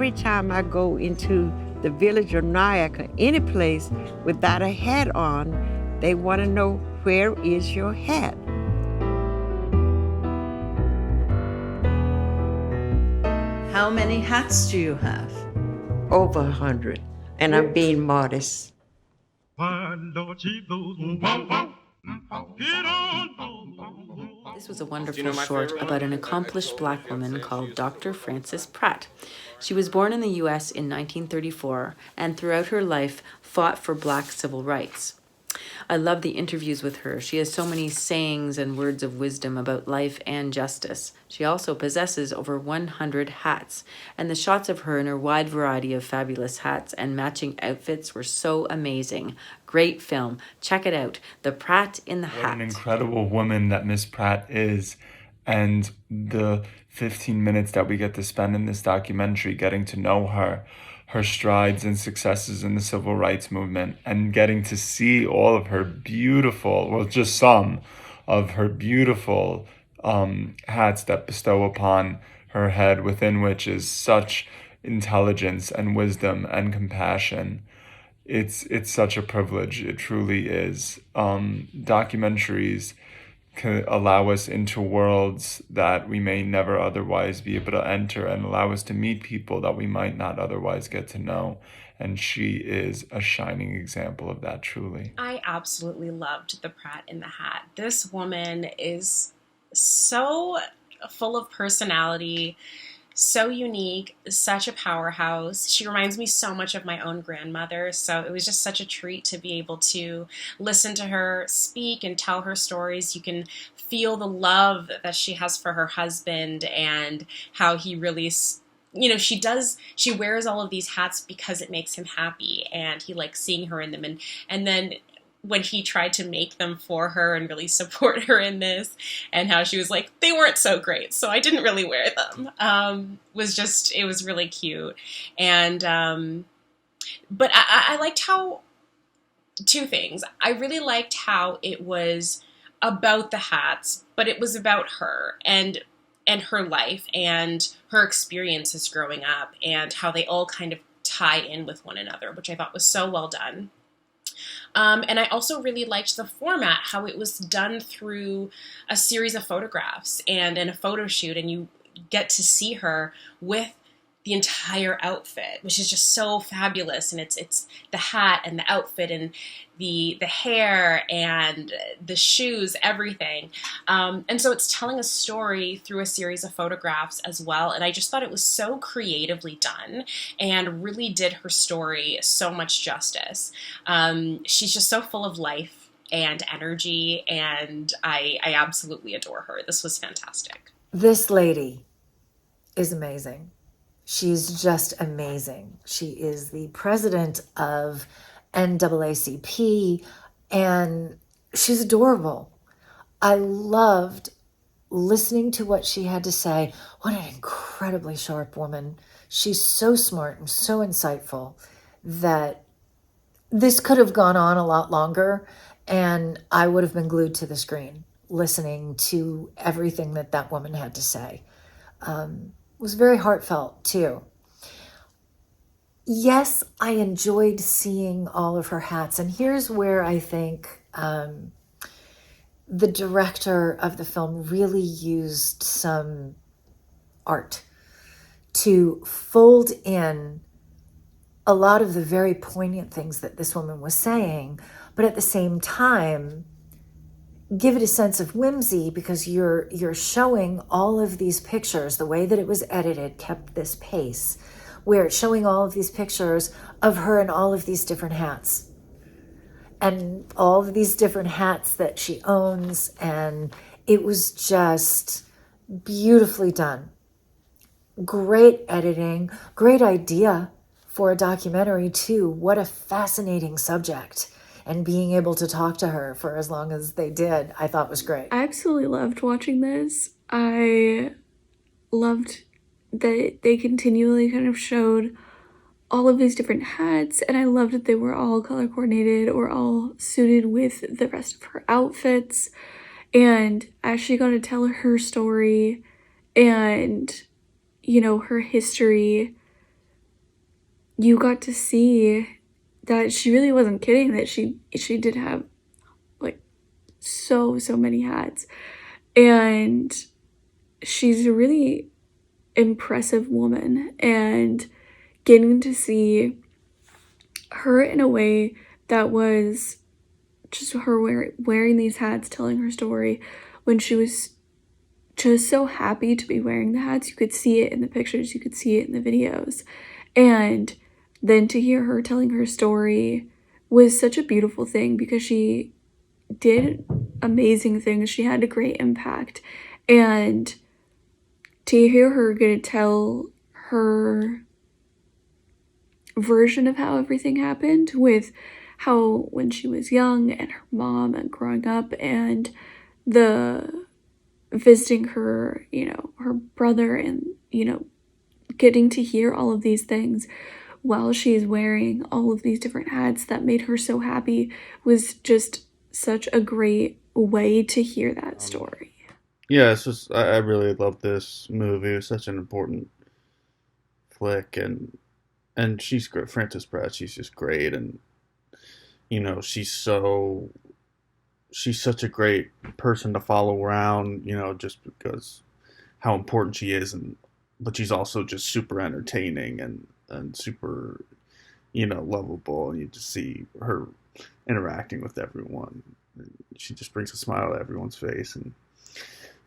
every time I go into the village of Nyack or any place without a hat on, they want to know, where is your hat? How many hats do you have? Over 100, and I'm being modest. This was a wonderful short about an accomplished black woman called Dr. Frances Pratt. She was born in the US in 1934 and throughout her life fought for black civil rights. I love the interviews with her. She has so many sayings and words of wisdom about life and justice. She also possesses over 100 hats, and the shots of her in her wide variety of fabulous hats and matching outfits were so amazing. Great film. Check it out. The Pratt in the Hat. What an incredible woman that Miss Pratt is. And the 15 minutes that we get to spend in this documentary getting to know her strides and successes in the civil rights movement, and getting to see all of her beautiful, well, just some of her beautiful hats that bestow upon her head, within which is such intelligence and wisdom and compassion. It's such a privilege. It truly is. Documentaries can allow us into worlds that we may never otherwise be able to enter, and allow us to meet people that we might not otherwise get to know. And she is a shining example of that, truly. I absolutely loved The Pratt in the Hat. This woman is so full of personality, so unique, such a powerhouse. She reminds me so much of my own grandmother, so it was just such a treat to be able to listen to her speak and tell her stories. You can feel the love that she has for her husband, and how he really, she wears all of these hats because it makes him happy, and he likes seeing her in them. And then when he tried to make them for her and really support her in this, and how she was like, they weren't so great, so I didn't really wear them, it was really cute. And, but I liked how, two things. I really liked how it was about the hats, but it was about her and her life and her experiences growing up, and how they all kind of tie in with one another, which I thought was so well done. And I also really liked the format, how it was done through a series of photographs and in a photo shoot, and you get to see her with the entire outfit, which is just so fabulous. And it's the hat and the outfit and the hair and the shoes, everything. And so it's telling a story through a series of photographs as well. And I just thought it was so creatively done and really did her story so much justice. She's just so full of life and energy, and I absolutely adore her. This was fantastic. This lady is amazing. She's just amazing. She is the president of NAACP, and she's adorable. I loved listening to what she had to say. What an incredibly sharp woman. She's so smart and so insightful that this could have gone on a lot longer, and I would have been glued to the screen listening to everything that woman had to say. Was very heartfelt too. Yes, I enjoyed seeing all of her hats, and here's where I think the director of the film really used some art to fold in a lot of the very poignant things that this woman was saying, but at the same time give it a sense of whimsy, because you're showing all of these pictures. The way that it was edited kept this pace, where it's showing all of these pictures of her in all of these different hats, and all of these different hats that she owns, and it was just beautifully done. Great editing, great idea for a documentary too. What a fascinating subject. And being able to talk to her for as long as they did, I thought was great. I absolutely loved watching this. I loved that they continually kind of showed all of these different hats, and I loved that they were all color coordinated or all suited with the rest of her outfits. And as she got to tell her story and, her history you got to see that she really wasn't kidding, that she did have like so many hats, and she's a really impressive woman. And getting to see her in a way that was just her wearing these hats, telling her story when she was just so happy to be wearing the hats. You could see it in the pictures, you could see it in the videos. And then to hear her telling her story was such a beautiful thing, because she did amazing things. She had a great impact. And to hear her get to tell her version of how everything happened, with how when she was young and her mom and growing up and the visiting her, her brother, and, getting to hear all of these things while she's wearing all of these different hats that made her so happy, was just such a great way to hear that story. Yeah, it's just, I really love this movie. It was such an important flick, and she's great. Frances Pratt, she's just great, and she's such a great person to follow around, just because how important she is, but she's also just super entertaining and super, lovable, and you just see her interacting with everyone. She just brings a smile to everyone's face, and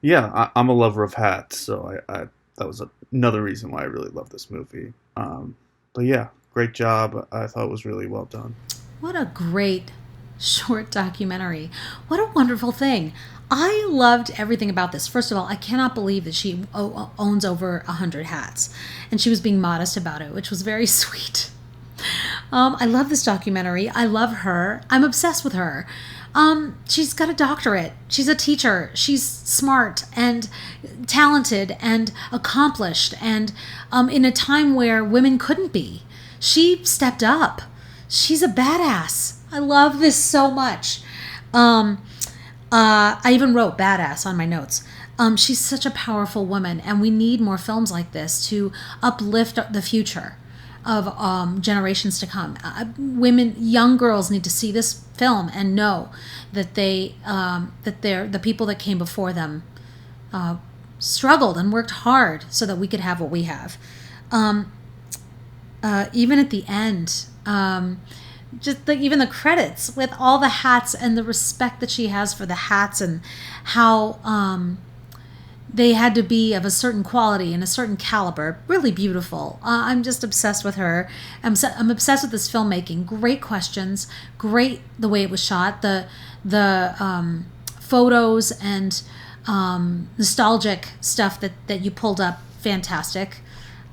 yeah, I'm a lover of hats, so I that was another reason why I really love this movie. But yeah, great job. I thought it was really well done. What a great short documentary. What a wonderful thing. I loved everything about this. First of all, I cannot believe that she owns over 100 hats, and she was being modest about it, which was very sweet. I love this documentary. I love her. I'm obsessed with her. She's got a doctorate. She's a teacher. She's smart and talented and accomplished, and in a time where women couldn't be. She stepped up. She's a badass. I love this so much. I even wrote badass on my notes. She's such a powerful woman, and we need more films like this to uplift the future of generations to come. Women, young girls need to see this film and know that the people that came before them struggled and worked hard so that we could have what we have. Even at the end, even the credits with all the hats and the respect that she has for the hats, and how they had to be of a certain quality and a certain caliber. Really beautiful. I'm just obsessed with her. I'm obsessed with this filmmaking. Great questions. Great the way it was shot. The photos and nostalgic stuff that you pulled up. Fantastic.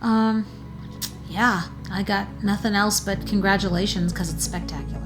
Yeah, I got nothing else but congratulations, because it's spectacular.